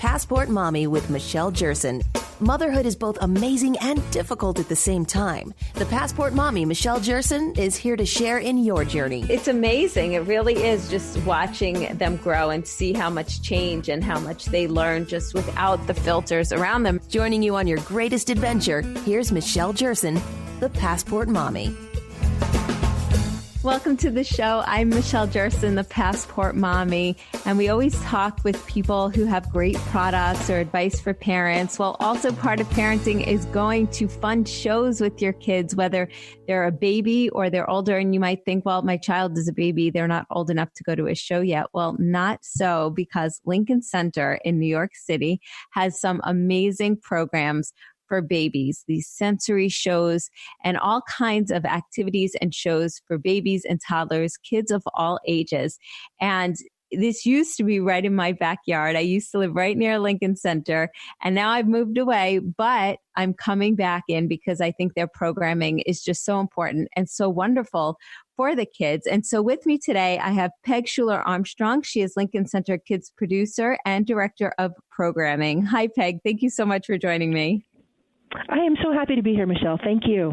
Passport Mommy with Michelle Jerson. Motherhood is both amazing and difficult at the same time. The Passport Mommy, Michelle Jerson, is here to share in your journey. It's amazing. It really is, just watching them grow and see how much change and how much they learn just without the filters around them. Joining you on your greatest adventure, here's Michelle Jerson, the Passport Mommy. Welcome to the show. I'm Michelle Jerson, the Passport Mommy, and we always talk with people who have great products or advice for parents. Well, also part of parenting is going to fun shows with your kids, whether they're a baby or they're older. And you might think, well, my child is a baby, they're not old enough to go to a show yet. Well, not so, because Lincoln Center in New York City has some amazing programs for babies, these sensory shows and all kinds of activities and shows for babies and toddlers, kids of all ages. And this used to be right in my backyard. I used to live right near Lincoln Center, and now I've moved away, but I'm coming back in because I think their programming is just so important and so wonderful for the kids. And so with me today, I have Peg Schuler Armstrong. She is Lincoln Center Kids producer and director of programming. Hi, Peg. Thank you so much for joining me. I am so happy to be here, Michelle. Thank you.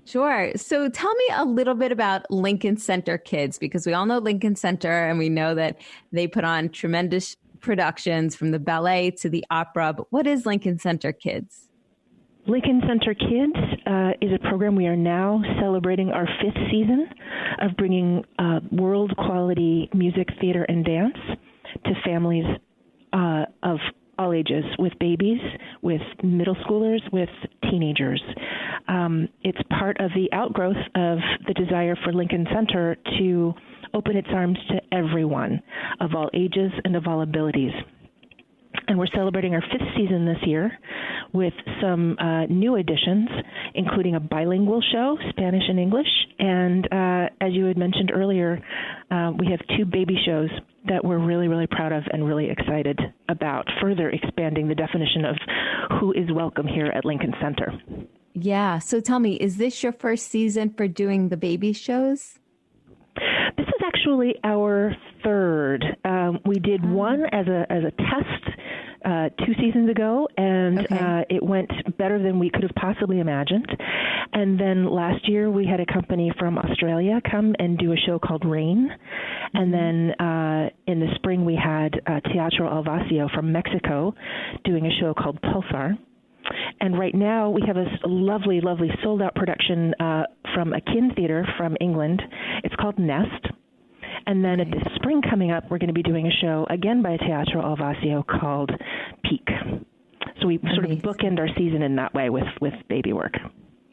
Sure. So tell me a little bit about Lincoln Center Kids, because we all know Lincoln Center and we know that they put on tremendous productions from the ballet to the opera. But what is Lincoln Center Kids? Lincoln Center Kids is a program we are now celebrating our 5th season of bringing world quality music, theater, and dance to families of all ages, with babies, with middle schoolers, with teenagers. It's part of the outgrowth of the desire for Lincoln Center to open its arms to everyone of all ages and of all abilities. And we're celebrating our 5th season this year with some new additions, including a bilingual show, Spanish and English. And as you had mentioned earlier, we have 2 baby shows that we're really, really proud of and really excited about, further expanding the definition of who is welcome here at Lincoln Center. Yeah. So tell me, is this your first season for doing the baby shows? This is actually our 3rd. We did one as a test 2 seasons ago, and it went better than we could have possibly imagined. And then last year we had a company from Australia come and do a show called Rain. And then in the spring we had Teatro Alvacio from Mexico doing a show called Pulsar. And right now we have a lovely, lovely sold-out production from a kin theater from England. It's called Nest. And then this spring coming up, we're going to be doing a show again by Teatro Alvacio called Peak. So we sort of bookend our season in that way with baby work.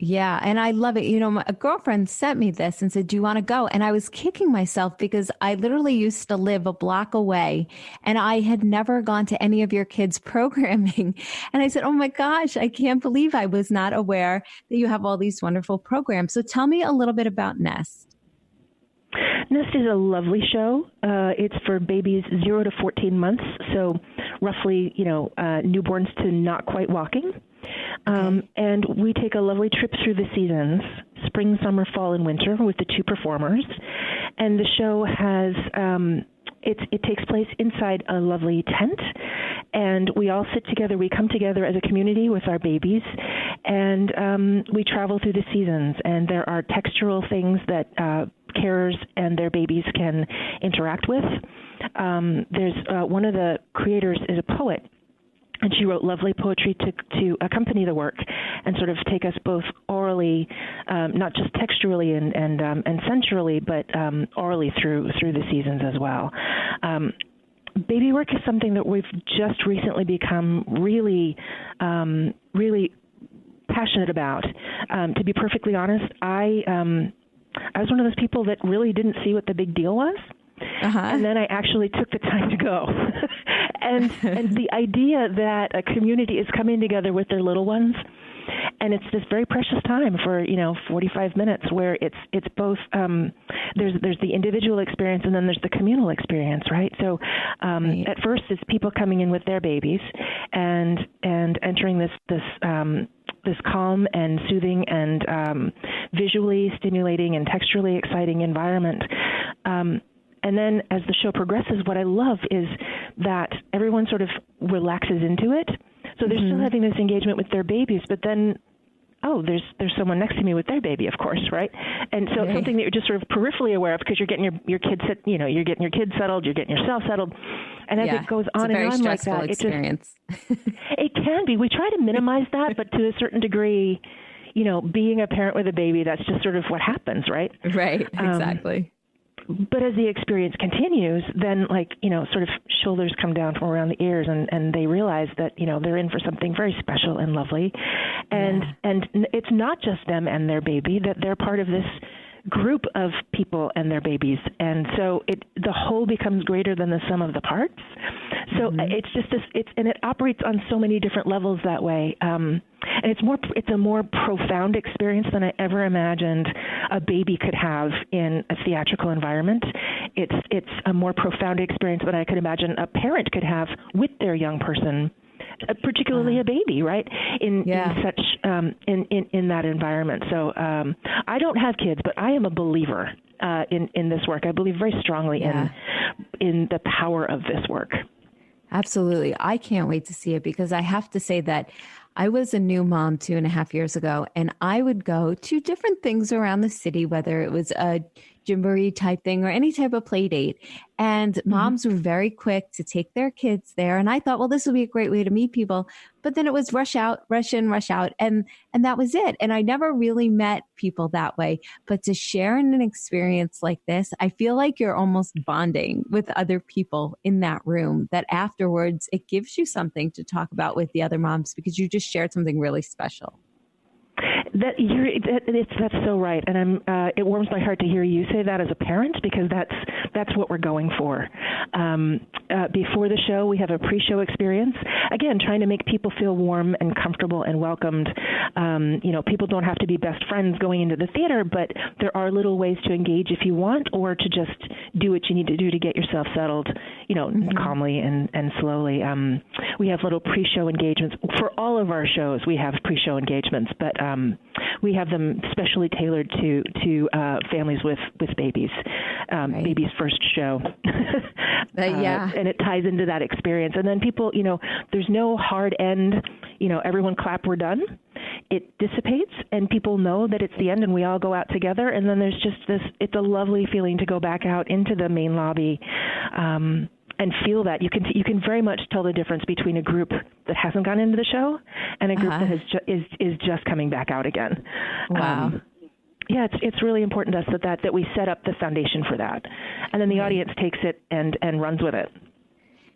Yeah, and I love it. You know, a girlfriend sent me this and said, do you want to go? And I was kicking myself because I literally used to live a block away and I had never gone to any of your kids' programming. And I said, oh my gosh, I can't believe I was not aware that you have all these wonderful programs. So tell me a little bit about Nest. Nest is a lovely show. It's for babies 0 to 14 months, so roughly, newborns to not quite walking. And we take a lovely trip through the seasons, spring, summer, fall, and winter, with the 2 performers. And the show has, it takes place inside a lovely tent. And we all sit together. We come together as a community with our babies, and we travel through the seasons. And there are textural things that carers and their babies can interact with. There's one of the creators is a poet, and she wrote lovely poetry to accompany the work and sort of take us both orally, not just texturally and sensually, but orally through the seasons as well. Baby work is something that we've just recently become really, really passionate about. To be perfectly honest, I was one of those people that really didn't see what the big deal was. And then I actually took the time to go. and the idea that a community is coming together with their little ones, and it's this very precious time for 45 minutes where it's both there's the individual experience and then there's the communal experience, right? So at first it's people coming in with their babies and entering this calm and soothing and visually stimulating and texturally exciting environment. And then as the show progresses, what I love is that everyone sort of relaxes into it. So they're still having this engagement with their babies, but then, there's someone next to me with their baby, of course, right? And so it's something that you're just sort of peripherally aware of because you're getting your kids, you're getting your kids settled, you're getting yourself settled. And as it goes on and on like that, experience. It can be. We try to minimize that, but to a certain degree, being a parent with a baby, that's just sort of what happens, right? Right, exactly. But as the experience continues, then sort of shoulders come down from around the ears and they realize that, they're in for something very special and lovely. And it's not just them and their baby, that they're part of this group of people and their babies. And so the whole becomes greater than the sum of the parts. So it's just and it operates on so many different levels that way. And it's a more profound experience than I ever imagined a baby could have in a theatrical environment. It's a more profound experience than I could imagine a parent could have with their young person, particularly a baby, right? In such in that environment. So I don't have kids, but I am a believer in this work. I believe very strongly in the power of this work. Absolutely. I can't wait to see it because I have to say that I was a new mom 2.5 years ago, and I would go to different things around the city, whether it was a jamboree type thing or any type of play date. And moms were very quick to take their kids there. And I thought, well, this would be a great way to meet people. But then it was rush out, rush in, rush out. And that was it. And I never really met people that way. But to share in an experience like this, I feel like you're almost bonding with other people in that room, that afterwards it gives you something to talk about with the other moms because you just shared something really special. That's so right, and it warms my heart to hear you say that as a parent because that's what we're going for. Before the show, we have a pre-show experience. Again, trying to make people feel warm and comfortable and welcomed. People don't have to be best friends going into the theater, but there are little ways to engage if you want, or to just do what you need to do to get yourself settled, calmly and slowly. We have little pre-show engagements for all of our shows. We have pre-show engagements, but we have them specially tailored to families with babies, baby's first show. And it ties into that experience. And then people, there's no hard end, everyone clap, we're done. It dissipates and people know that it's the end and we all go out together. And then there's just it's a lovely feeling to go back out into the main lobby and feel that. You can very much tell the difference between a group that hasn't gone into the show and a group that is just coming back out again. Wow. It's really important to us that we set up the foundation for that. And then the audience takes it and runs with it.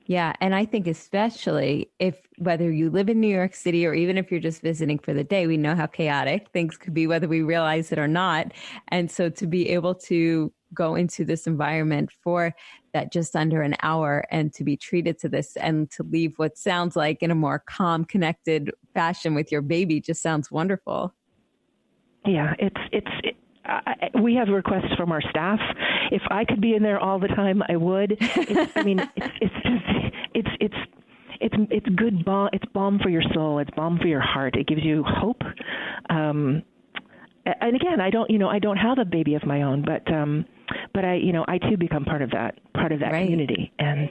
Yeah. And I think especially whether you live in New York City or even if you're just visiting for the day, we know how chaotic things could be, whether we realize it or not. And so to be able to go into this environment for that just under an hour and to be treated to this and to leave what sounds like in a more calm, connected fashion with your baby just sounds wonderful. Yeah, we have requests from our staff. If I could be in there all the time, I would. It's good balm. It's balm for your soul. It's balm for your heart. It gives you hope. And again, I don't have a baby of my own, but I too become part of that community. And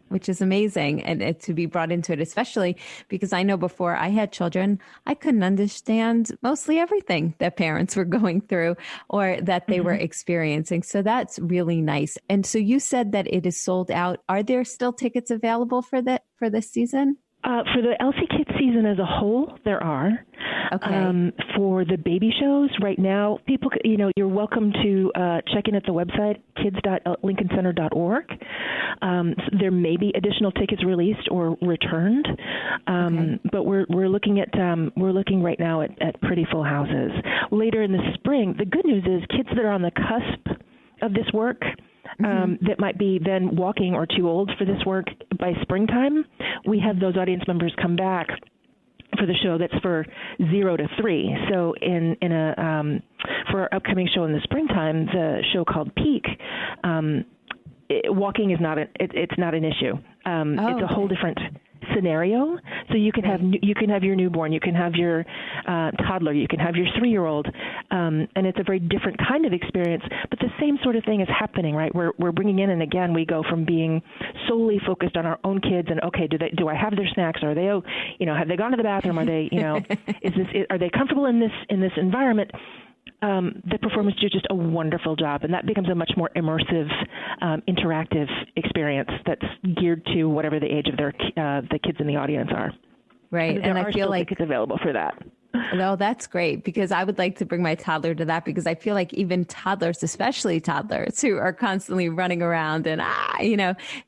which is amazing. And to be brought into it, especially because I know before I had children, I couldn't understand mostly everything that parents were going through or that they were experiencing. So that's really nice. And so you said that it is sold out. Are there still tickets available for this season? For the Elsie Kids season as a whole, there are. Okay. For the baby shows right now, people, you're welcome to check in at the website, kids.lincolncenter.org. There may be additional tickets released or returned, but we're looking right now at pretty full houses. Later in the spring, the good news is kids that are on the cusp of this work, that might be then walking or too old for this work by springtime, we have those audience members come back for the show that's for 0 to 3. So for our upcoming show in the springtime, the show called Peak, walking is not an issue. It's a whole different scenario. So you can have your newborn, you can have your toddler, you can have your 3-year-old, and it's a very different kind of experience. But the same sort of thing is happening, right? We're bringing in, and again, we go from being solely focused on our own kids and okay, do I have their snacks? Are they, have they gone to the bathroom? Are they, are they comfortable in this environment? The performers do just a wonderful job, and that becomes a much more immersive, interactive experience that's geared to whatever the age of the kids in the audience are. Right, and I feel like it's available for that. No, that's great, because I would like to bring my toddler to that, because I feel like even toddlers, especially toddlers who are constantly running around and,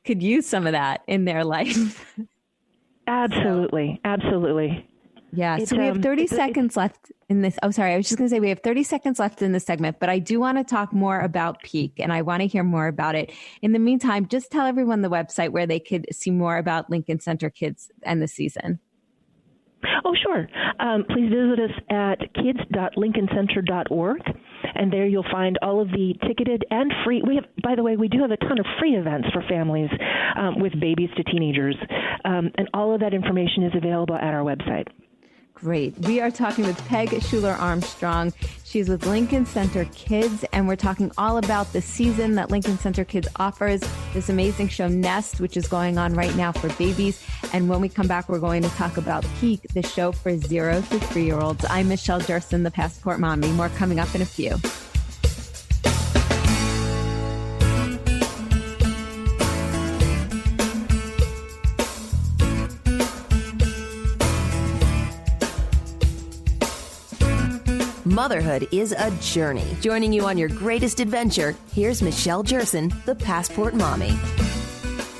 could use some of that in their life. Absolutely. Absolutely. Yeah. So we have 30 seconds left in this. Oh, sorry. I was just going to say we have 30 seconds left in this segment, but I do want to talk more about Peak, and I want to hear more about it. In the meantime, just tell everyone the website where they could see more about Lincoln Center Kids and the season. Oh, sure. Please visit us at kids.lincolncenter.org, and there you'll find all of the ticketed and free. By the way, we do have a ton of free events for families with babies to teenagers, and all of that information is available at our website. Great. We are talking with Peg Schuler Armstrong. She's with Lincoln Center Kids, and we're talking all about the season that Lincoln Center Kids offers, this amazing show Nest, which is going on right now for babies. And when we come back, we're going to talk about Peak, the show for 0 to 3-year-olds. I'm Michelle Jerson, the Passport Mommy. More coming up in a few. Motherhood is a journey. Joining you on your greatest adventure, here's Michelle Jerson, the Passport Mommy.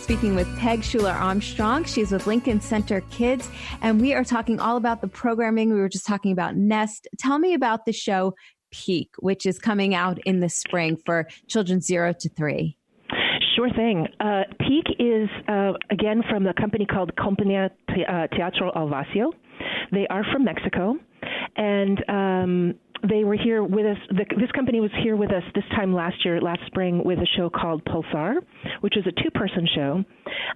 Speaking with Peg Schuler Armstrong. She's with Lincoln Center Kids, and we are talking all about the programming. We were just talking about Nest. Tell me about the show Peak, which is coming out in the spring for children 0 to 3. Sure thing. Peak is, again, from a company called Compañía Teatro Alvacio. They are from Mexico, and they were here with us. This company was here with us this time last spring, with a show called Pulsar, which was a 2-person show.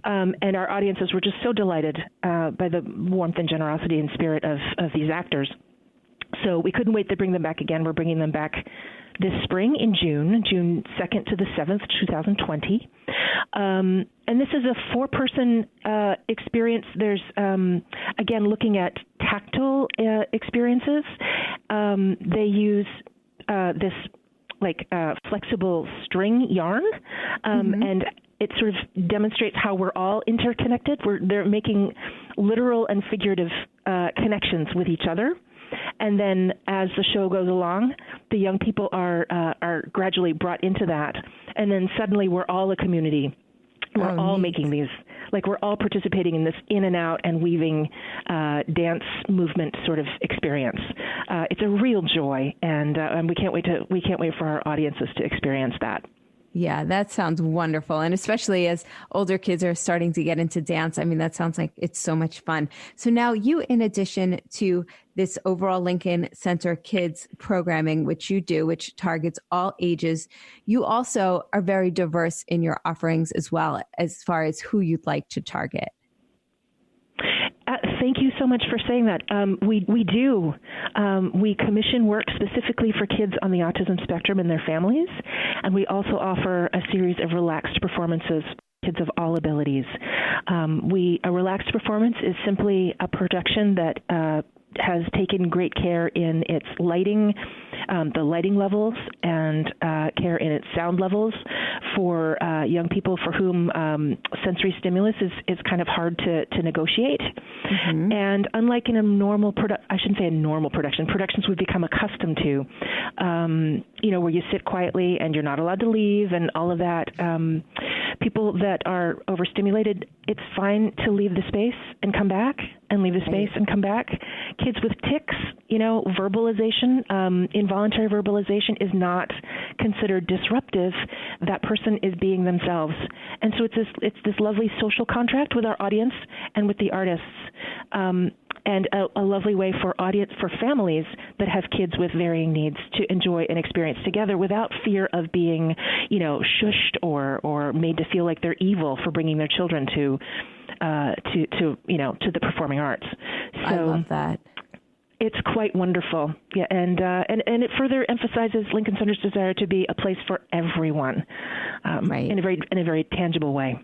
And our audiences were just so delighted by the warmth and generosity and spirit of these actors. So we couldn't wait to bring them back again. We're bringing them back this spring in June 2nd to the 7th, 2020. And this is a 4-person experience. There's, again, looking at tactile experiences. They use this flexible string yarn, and it sort of demonstrates how we're all interconnected. They're making literal and figurative connections with each other. And then as the show goes along, the young people are gradually brought into that. And then suddenly we're all a community. We're all making these, we're all participating in this in and out and weaving dance movement sort of experience. It's a real joy, and we can't wait for our audiences to experience that. Yeah, that sounds wonderful. And especially as older kids are starting to get into dance, I mean, that sounds like it's so much fun. So now you, in addition to this overall Lincoln Center Kids programming, which you do, which targets all ages, you also are very diverse in your offerings as well, as far as who you'd like to target. Thank you so much for saying that. We do. We commission work specifically for kids on the autism spectrum and their families, and we also offer a series of relaxed performances for kids of all abilities. A relaxed performance is simply a production that has taken great care in its lighting, the lighting levels, and care in its sound levels for young people for whom sensory stimulus is kind of hard to negotiate. Mm-hmm. And unlike in a normal productions we've become accustomed to, where you sit quietly and you're not allowed to leave and all of that, people that are overstimulated, it's fine to leave the space and come back and leave the space and come back. Kids with tics, verbalization, involuntary verbalization is not considered disruptive. That person is being themselves. And so it's this lovely social contract with our audience and with the artists. and a lovely way for families that have kids with varying needs to enjoy an experience together without fear of being, shushed or made to feel like they're evil for bringing their children to the performing arts. So I love that. It's quite wonderful, yeah, and it further emphasizes Lincoln Center's desire to be a place for everyone, right, in a very tangible way.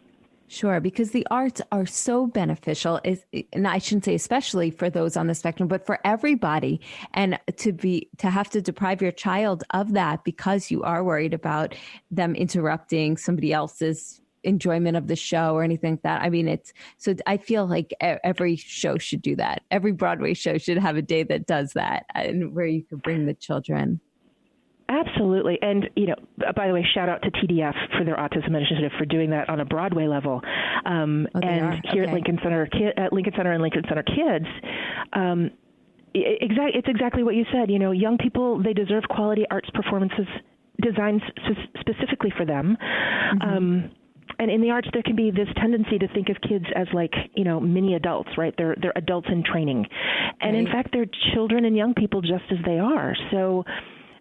Sure, because the arts are so beneficial, and I shouldn't say especially for those on the spectrum, but for everybody. And to have to deprive your child of that because you are worried about them interrupting somebody else's enjoyment of the show or anything like that. I mean, I feel like every show should do that. Every Broadway show should have a day that does that, and where you could bring the children. Absolutely. And, by the way, shout out to TDF for their autism initiative for doing that on a Broadway level. Here at Lincoln Center, and Lincoln Center Kids, it's exactly what you said. Young people, they deserve quality arts performances designed specifically for them. Mm-hmm. And in the arts, there can be this tendency to think of kids as mini adults, right? They're adults in training. And in fact, they're children and young people just as they are. So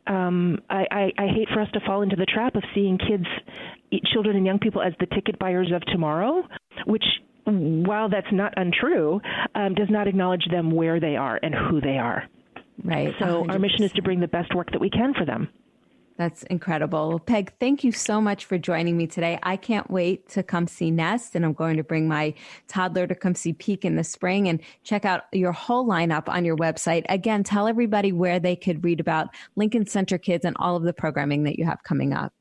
I hate for us to fall into the trap of seeing children and young people as the ticket buyers of tomorrow, which, while that's not untrue, does not acknowledge them where they are and who they are. Right. So 100%. Our mission is to bring the best work that we can for them. That's incredible. Well, Peg, thank you so much for joining me today. I can't wait to come see Nest, and I'm going to bring my toddler to come see Peak in the spring, and check out your whole lineup on your website. Again, tell everybody where they could read about Lincoln Center Kids and all of the programming that you have coming up.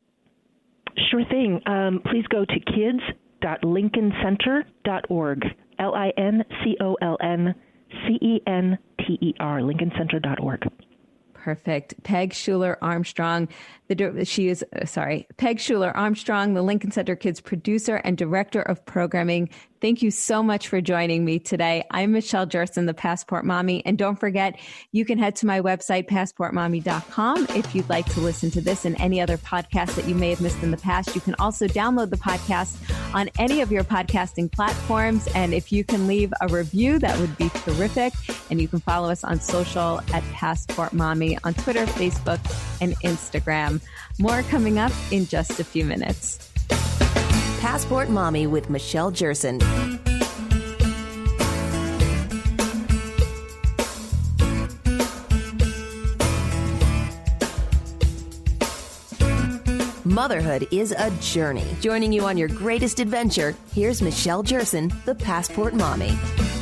Sure thing. Please go to kids.lincolncenter.org, LincolnCenter, lincolncenter.org. Perfect. Peg Schuler Armstrong, Peg Schuler Armstrong, the Lincoln Center Kids producer and director of programming. Thank you so much for joining me today. I'm Michelle Jerson, the Passport Mommy. And don't forget, you can head to my website, passportmommy.com, if you'd like to listen to this and any other podcasts that you may have missed in the past. You can also download the podcast on any of your podcasting platforms. And if you can leave a review, that would be terrific. And you can follow us on social at Passport Mommy on Twitter, Facebook, and Instagram. More coming up in just a few minutes. Passport Mommy with Michelle Jerson. Motherhood is a journey. Joining you on your greatest adventure, here's Michelle Jerson, the Passport Mommy.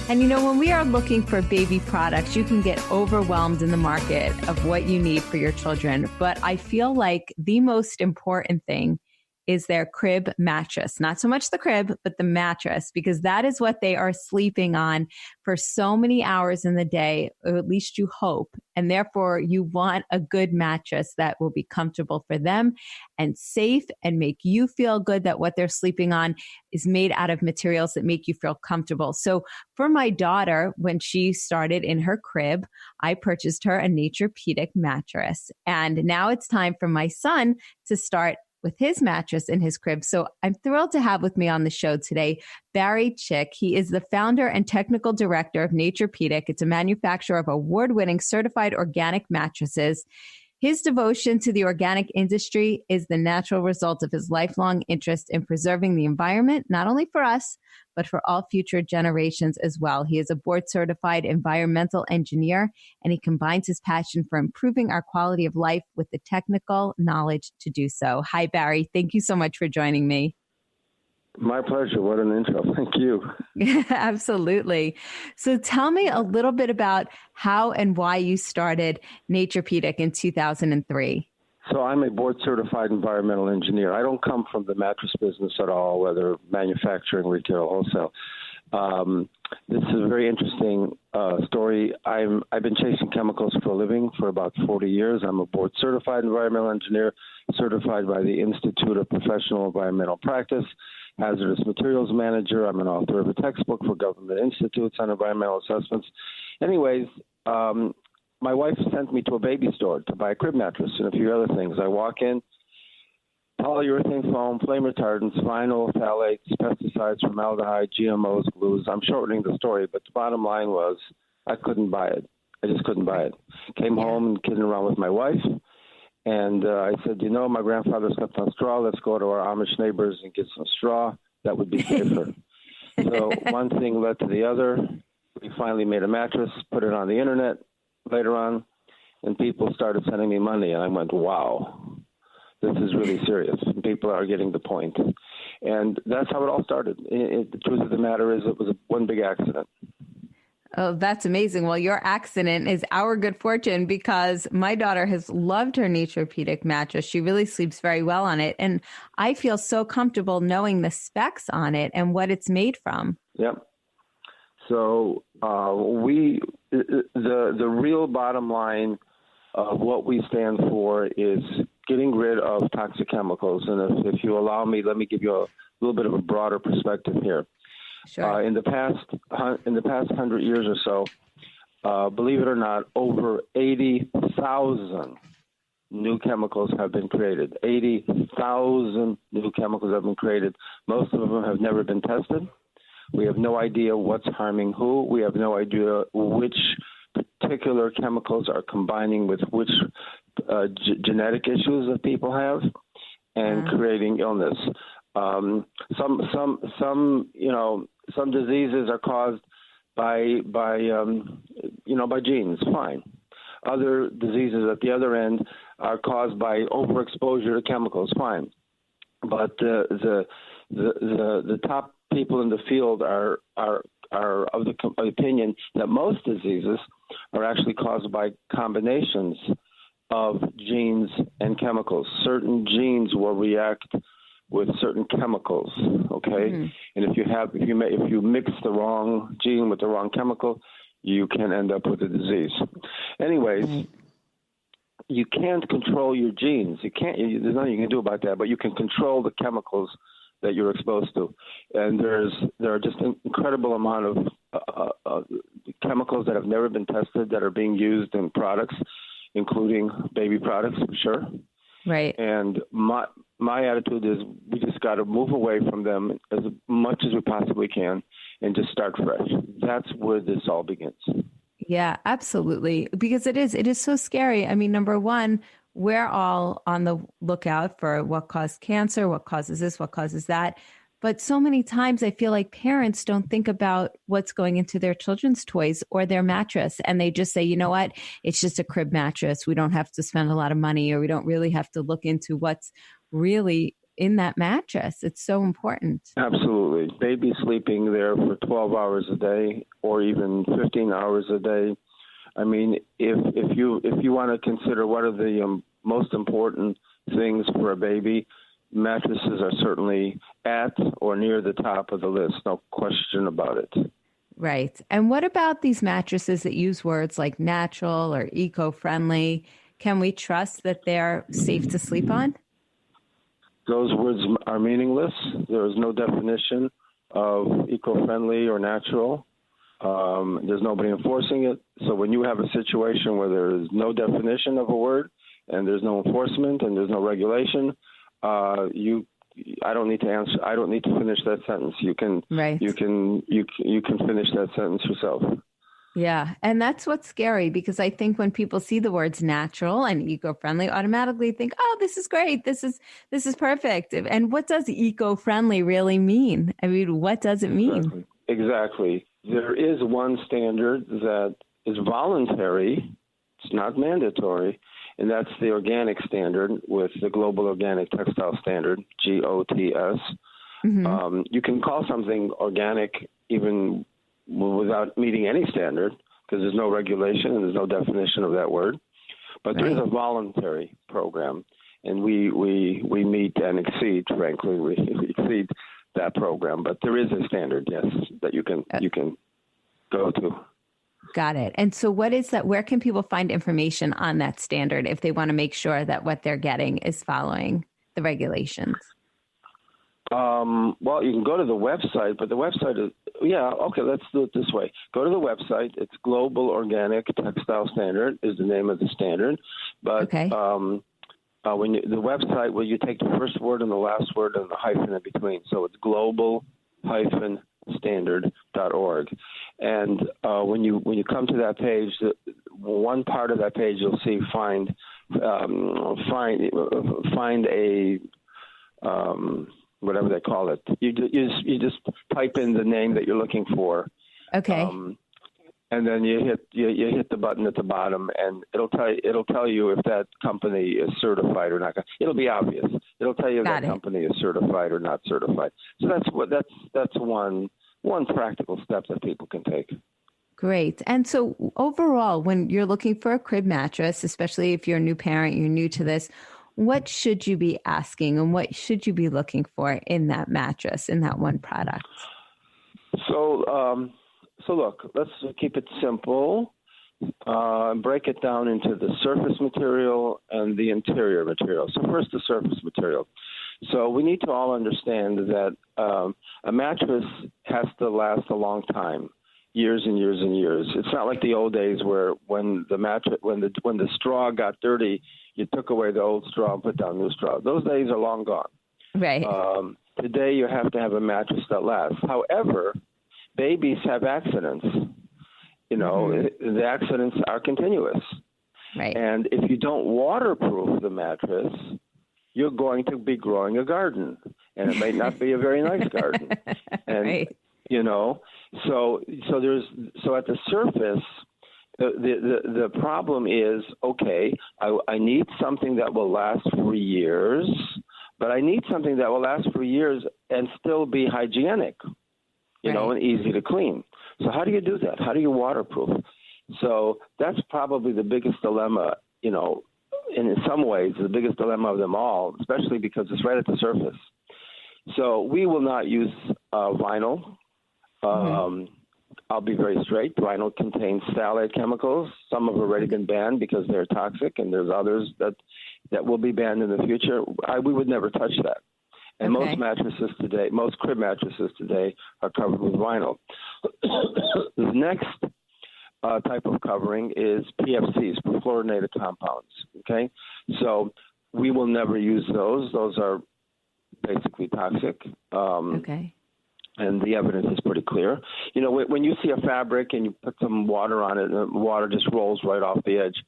And when we are looking for baby products, you can get overwhelmed in the market of what you need for your children. But I feel like the most important thing is their crib mattress. Not so much the crib, but the mattress, because that is what they are sleeping on for so many hours in the day, or at least you hope. And therefore, you want a good mattress that will be comfortable for them and safe and make you feel good that what they're sleeping on is made out of materials that make you feel comfortable. So for my daughter, when she started in her crib, I purchased her a Naturepedic mattress. And now it's time for my son to start with his mattress in his crib. So I'm thrilled to have with me on the show today, Barry Chick. He is the founder and technical director of Naturepedic. It's a manufacturer of award-winning certified organic mattresses. His devotion to the organic industry is the natural result of his lifelong interest in preserving the environment, not only for us, but for all future generations as well. He is a board-certified environmental engineer, and he combines his passion for improving our quality of life with the technical knowledge to do so. Hi, Barry. Thank you so much for joining me. My pleasure. What an intro. Thank you. Absolutely. So tell me a little bit about how and why you started Naturepedic in 2003. So I'm a board-certified environmental engineer. I don't come from the mattress business at all, whether manufacturing, retail, wholesale. This is a very interesting story. I've been chasing chemicals for a living for about 40 years. I'm a board-certified environmental engineer, certified by the Institute of Professional Environmental Practice, hazardous materials manager. I'm an author of a textbook for government institutes on environmental assessments. Anyways, my wife sent me to a baby store to buy a crib mattress and a few other things. I walk in, polyurethane foam, flame retardants, vinyl, phthalates, pesticides, formaldehyde, GMOs, glues. I'm shortening the story, but the bottom line was I couldn't buy it. I just couldn't buy it. Came home and kidding around with my wife. And I said, my grandfather slept on straw. Let's go to our Amish neighbors and get some straw. That would be safer. So one thing led to the other. We finally made a mattress, put it on the internet later on, and people started sending me money. And I went, wow, this is really serious. People are getting the point. And that's how it all started. The truth of the matter is it was one big accident. Oh, that's amazing. Well, your accident is our good fortune because my daughter has loved her Naturepedic mattress. She really sleeps very well on it. And I feel so comfortable knowing the specs on it and what it's made from. Yep. So the real bottom line of what we stand for is getting rid of toxic chemicals. And if you allow me, let me give you a little bit of a broader perspective here. Sure. In the past 100 years or so, believe it or not, over 80,000 new chemicals have been created. 80,000 new chemicals have been created. Most of them have never been tested. We have no idea what's harming who. We have no idea which particular chemicals are combining with which genetic issues that people have and creating illness. Some diseases are caused by genes. Fine. Other diseases at the other end are caused by overexposure to chemicals. Fine. But the top people in the field are of the opinion that most diseases are actually caused by combinations of genes and chemicals. Certain genes will react with certain chemicals, okay? Mm-hmm. And if you mix the wrong gene with the wrong chemical, you can end up with a disease. Anyways, you can't control your genes. There's nothing you can do about that, but you can control the chemicals that you're exposed to. And there are just an incredible amount of chemicals that have never been tested that are being used in products, including baby products, for sure. Right. And my attitude is we just got to move away from them as much as we possibly can and just start fresh. That's where this all begins. Yeah, absolutely. Because it is so scary. I mean, number one, we're all on the lookout for what caused cancer, what causes this, what causes that. But so many times I feel like parents don't think about what's going into their children's toys or their mattress. And they just say, you know what, it's just a crib mattress. We don't have to spend a lot of money, or we don't really have to look into what's really in that mattress. It's so important. Absolutely. Baby sleeping there for 12 hours a day or even 15 hours a day. I mean, if you want to consider what are the most important things for a baby, mattresses are certainly at or near the top of the list. No question about it. Right. And what about these mattresses that use words like natural or eco-friendly? Can we trust that they're safe to sleep on? Those words are meaningless. There is no definition of eco-friendly or natural. There's nobody enforcing it. So when you have a situation where there is no definition of a word and there's no enforcement and there's no regulation, I don't need to answer. I don't need to finish that sentence. You can finish that sentence yourself. Yeah. And that's what's scary, because I think when people see the words natural and eco-friendly, automatically think, oh, this is great. This is perfect. And what does eco-friendly really mean? I mean, what does it mean? Exactly. There is one standard that is voluntary. It's not mandatory. And that's the organic standard with the Global Organic Textile Standard, GOTS. Mm-hmm. You can call something organic even without meeting any standard, because there's no regulation and there's no definition of that word. But There is a voluntary program, and we meet and exceed, frankly, we exceed that program. But there is a standard, yes, that you can go to. Got it. And so what is that? Where can people find information on that standard if they want to make sure that what they're getting is following the regulations? Well, you can go to the website, but the website is, let's do it this way. Go to the website. It's Global Organic Textile Standard is the name of the standard. But the website, you take the first word and the last word and the hyphen in between. So it's global-organic standard.org. And when you come to that page, one part of that page you'll see find a whatever they call it. You just type in the name that you're looking for. Okay. And then you hit the button at the bottom, and it'll tell you if that company is certified or not. It'll be obvious. It'll tell you if that company is certified or not certified. So that's one practical step that people can take. Great. And so overall, when you're looking for a crib mattress, especially if you're a new parent, you're new to this, what should you be asking and what should you be looking for in that mattress, in that one product? So look, let's keep it simple and break it down into the surface material and the interior material. So first, the surface material. So we need to all understand that a mattress has to last a long time, years and years and years. It's not like the old days where when the straw got dirty, you took away the old straw and put down new straw. Those days are long gone. Right. Today, you have to have a mattress that lasts. However, babies have accidents. The accidents are continuous. Right. And if you don't waterproof the mattress, you're going to be growing a garden, and it may not be a very nice garden. And right. So at the surface, the problem is, okay, I need something that will last for years, but I need something that will last for years and still be hygienic. And easy to clean. So how do you do that? How do you waterproof? So that's probably the biggest dilemma, in some ways, the biggest dilemma of them all, especially because it's right at the surface. So we will not use vinyl. I'll be very straight. Vinyl contains phthalate chemicals. Some have already been banned because they're toxic, and there's others that will be banned in the future. We would never touch that. And most crib mattresses today are covered with vinyl. The next type of covering is PFCs, perfluorinated compounds. Okay, so we will never use those. Those are basically toxic. Okay. And the evidence is pretty clear. When you see a fabric and you put some water on it, and the water just rolls right off the edge.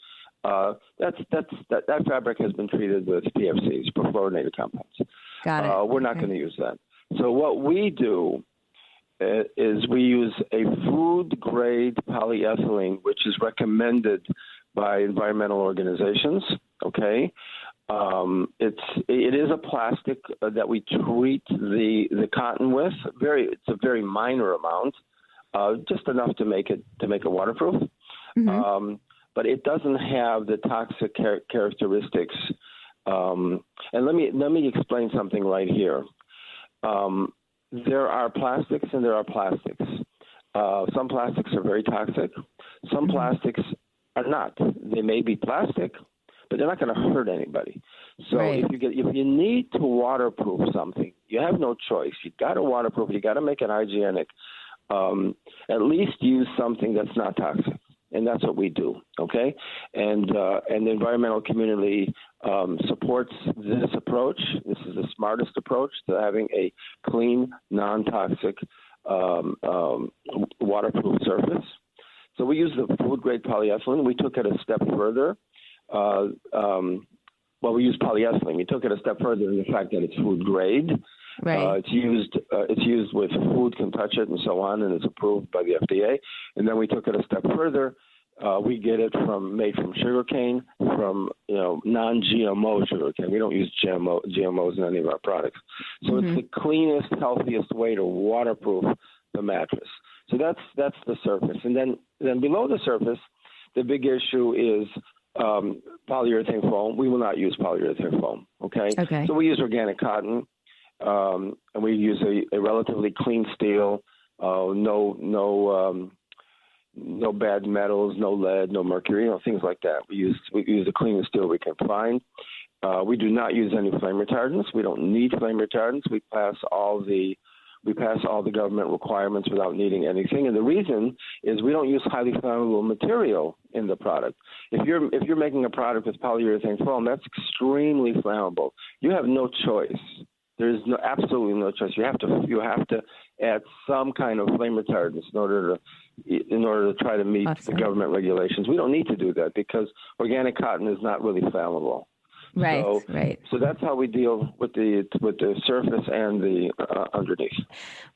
That fabric has been treated with PFCs, perfluorinated compounds. Got it. We're not going to use that. So what we do is we use a food-grade polyethylene, which is recommended by environmental organizations. Okay, it is a plastic that we treat the cotton with. It's a very minor amount, just enough to make it waterproof. Mm-hmm. But it doesn't have the toxic characteristics. And let me explain something right here. There are plastics and there are plastics. Some plastics are very toxic. Some plastics are not. They may be plastic, but they're not going to hurt anybody. So right. if you need to waterproof something, you have no choice. You've got to waterproof. You got to make it hygienic. At least use something that's not toxic. And that's what we do, okay? And the environmental community supports this approach. This is the smartest approach to having a clean, non-toxic, waterproof surface. So we use the food-grade polyethylene. We took it a step further. We use polyethylene. We took it a step further in the fact that it's food-grade. Right. It's used with food, can touch it, and so on, and it's approved by the FDA. And then we took it a step further. We get it made from sugarcane, from non-GMO sugarcane. We don't use GMOs in any of our products. So it's the cleanest, healthiest way to waterproof the mattress. So that's the surface. And then below the surface, the big issue is polyurethane foam. We will not use polyurethane foam. Okay. So we use organic cotton. And we use a relatively clean steel, no bad metals, no lead, no mercury, things like that. We use the cleanest steel we can find. We do not use any flame retardants. We don't need flame retardants. We pass all the government requirements without needing anything. And the reason is we don't use highly flammable material in the product. If you're making a product with polyurethane foam, that's extremely flammable. You have no choice. There's absolutely no choice. You have to add some kind of flame retardants in order to try to meet the government regulations. We don't need to do that because organic cotton is not really flammable. Right, So that's how we deal with the surface and the underneath.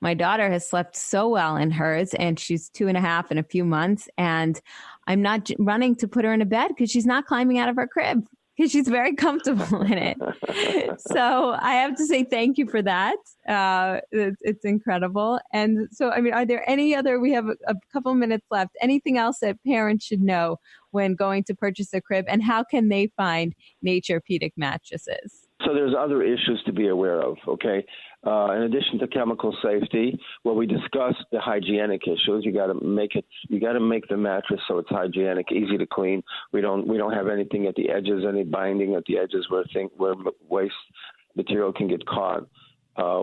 My daughter has slept so well in hers, and she's 2.5 in a few months, and I'm not running to put her in a bed because she's not climbing out of her crib because she's very comfortable in it. So I have to say thank you for that. It's incredible. And so, I mean, are there any other, we have a couple minutes left, anything else that parents should know when going to purchase a crib, and how can they find Naturepedic mattresses? So there's other issues to be aware of, okay? In addition to chemical safety, well, we discussed the hygienic issues. You got to make the mattress so it's hygienic, easy to clean. We don't have anything at the edges, any binding at the edges where waste material can get caught.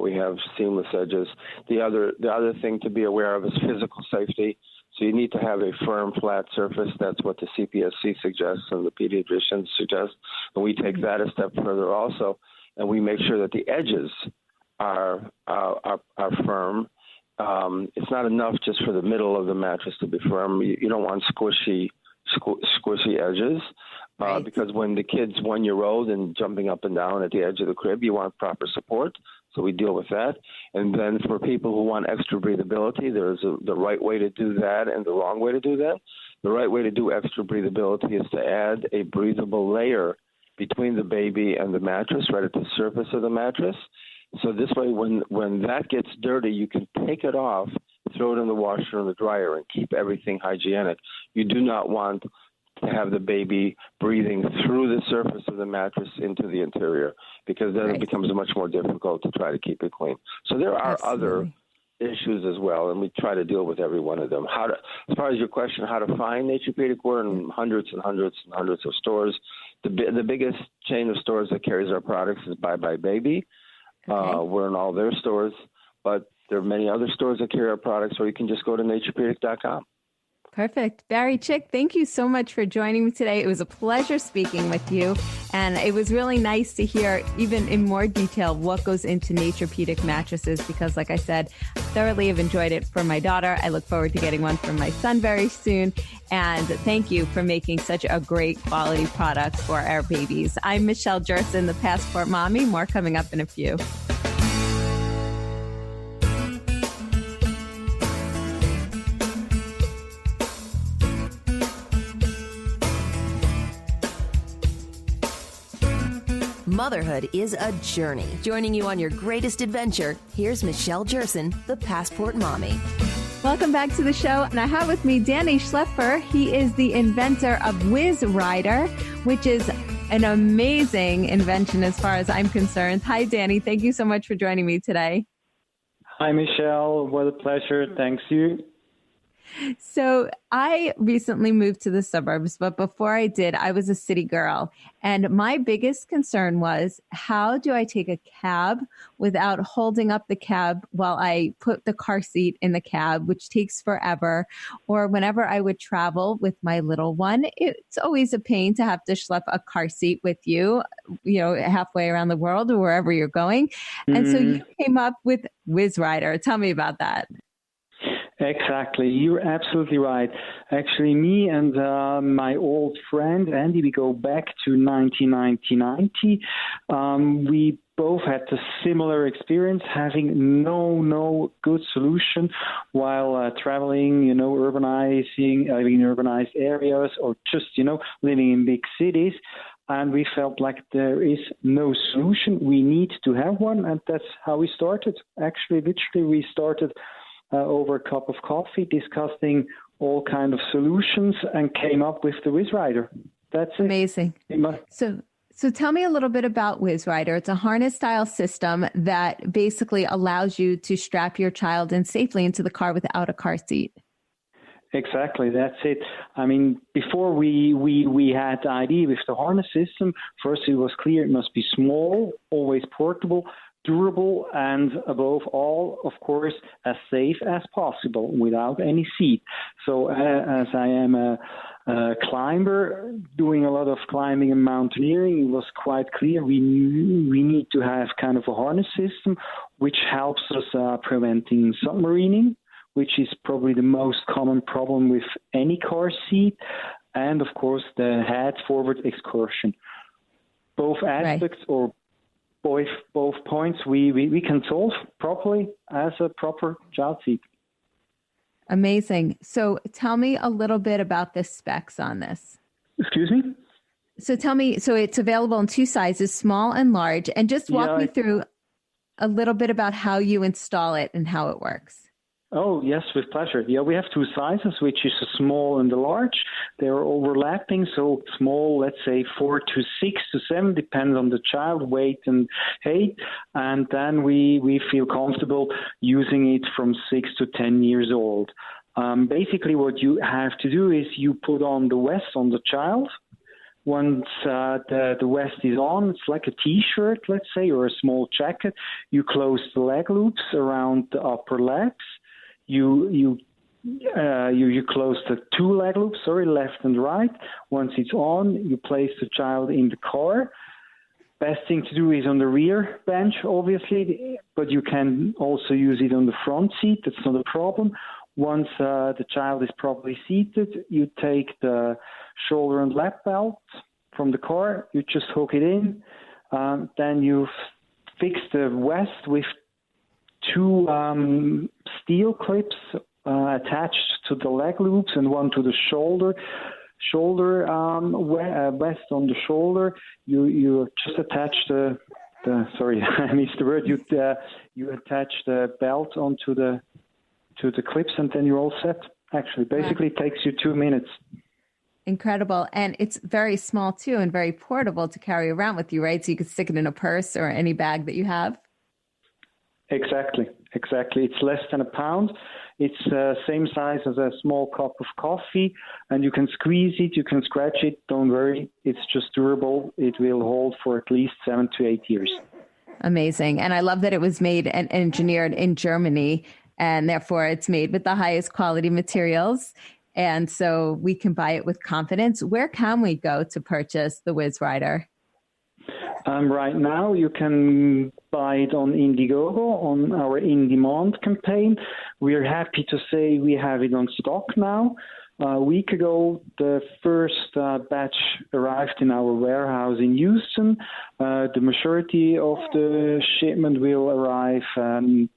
We have seamless edges. The other thing to be aware of is physical safety. So you need to have a firm, flat surface. That's what the CPSC suggests and the pediatricians suggest. And we take that a step further also, and we make sure that the edges are firm. It's not enough just for the middle of the mattress to be firm. You don't want squishy edges because when the kid's 1 year old and jumping up and down at the edge of the crib, you want proper support. So we deal with that. And then for people who want extra breathability, there's the right way to do that and the wrong way to do that. The right way to do extra breathability is to add a breathable layer between the baby and the mattress, right at the surface of the mattress. So this way, when that gets dirty, you can take it off, throw it in the washer and the dryer, and keep everything hygienic. You do not want to have the baby breathing through the surface of the mattress into the interior, because then it becomes much more difficult to try to keep it clean. So there are other issues as well, and we try to deal with every one of them. As far as your question, how to find Naturepedic, we're in hundreds and hundreds and hundreds of stores. The biggest chain of stores that carries our products is Bye Bye Baby. We're in all their stores, but there are many other stores that carry our products, or you can just go to naturepedic.com. Perfect. Barry Chick, thank you so much for joining me today. It was a pleasure speaking with you. And it was really nice to hear even in more detail what goes into Naturepedic mattresses, because like I said, I thoroughly have enjoyed it for my daughter. I look forward to getting one for my son very soon. And thank you for making such a great quality product for our babies. I'm Michelle Jerson, the Passport Mommy. More coming up in a few. Motherhood is a journey. Joining you on your greatest adventure, here's Michelle Jerson, the Passport Mommy. Welcome back to the show. And I have with me Dani Schlaepfer. He is the inventor of Whiz Rider, which is an amazing invention as far as I'm concerned. Hi, Dani. Thank you so much for joining me today. Hi, Michelle. What a pleasure. Thanks you. So I recently moved to the suburbs, but before I did, I was a city girl. And my biggest concern was, how do I take a cab without holding up the cab while I put the car seat in the cab, which takes forever? Or whenever I would travel with my little one, it's always a pain to have to schlep a car seat with you, halfway around the world or wherever you're going. And so you came up with Whiz Rider. Tell me about that. Exactly. You're absolutely right. Actually, me and my old friend, Andy, we go back to 1990. We both had a similar experience, having no good solution while traveling, living in urbanized areas, or just, living in big cities. And we felt like there is no solution. We need to have one. And that's how we started. Actually, literally, we started over a cup of coffee, discussing all kind of solutions, and came up with the Whiz Rider. That's it. Amazing. So tell me a little bit about Whiz Rider. It's a harness-style system that basically allows you to strap your child in safely into the car without a car seat. Exactly, that's it. I mean, before we had the idea with the harness system, first it was clear it must be small, always portable, durable, and above all, of course, as safe as possible without any seat. So as I am a climber, doing a lot of climbing and mountaineering, it was quite clear we need to have kind of a harness system which helps us preventing submarining, which is probably the most common problem with any car seat, and of course the head-forward excursion. Both aspects or both points we can solve properly as a proper child seat. Amazing. So tell me a little bit about the specs on this. Excuse me? So tell me, so it's available in 2 sizes, small and large, and just walk me through a little bit about how you install it and how it works. Oh, yes, with pleasure. Yeah, we have 2 sizes, which is a small and a large. They're overlapping, so small, let's say 4 to 6 to 7, depends on the child, weight and height. And then we feel comfortable using it from 6 to 10 years old. Basically, what you have to do is you put on the vest on the child. Once the vest is on, it's like a T-shirt, let's say, or a small jacket. You close the leg loops around the upper legs. You close the 2 leg loops, left and right. Once it's on, you place the child in the car. Best thing to do is on the rear bench, obviously, but you can also use it on the front seat. That's not a problem. Once the child is properly seated, you take the shoulder and lap belt from the car. You just hook it in. Then you fix the vest with 2 steel clips attached to the leg loops and one to the shoulder vest on the shoulder. You just attach the sorry, I missed the word. You attach the belt onto the clips, and then you're all set. Actually, basically, it takes you 2 minutes. Incredible. And it's very small too, and very portable to carry around with you, right? So you could stick it in a purse or any bag that you have. Exactly. It's less than a pound. It's same size as a small cup of coffee, and you can squeeze it, you can scratch it. Don't worry, it's just durable. It will hold for at least 7 to 8 years. Amazing. And I love that it was made and engineered in Germany, and therefore it's made with the highest quality materials. And so we can buy it with confidence. Where can we go to purchase the Whiz Rider? Right now, you can buy it on Indiegogo on our In Demand campaign. We're happy to say we have it on stock now. A week ago, the first batch arrived in our warehouse in Houston. The majority of the shipment will arrive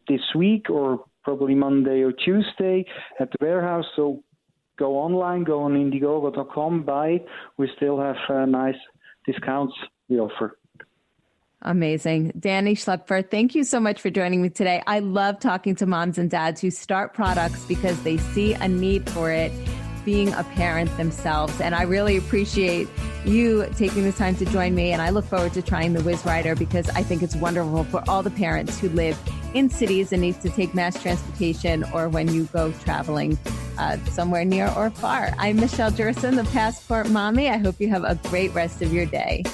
this week or probably Monday or Tuesday at the warehouse. So go online, go on Indiegogo.com, buy it. We still have nice discounts we offer. Amazing. Dani Schlaepfer, thank you so much for joining me today. I love talking to moms and dads who start products because they see a need for it, being a parent themselves. And I really appreciate you taking the time to join me. And I look forward to trying the Whiz Rider because I think it's wonderful for all the parents who live in cities and need to take mass transportation or when you go traveling somewhere near or far. I'm Michelle Jerson, the Passport Mommy. I hope you have a great rest of your day.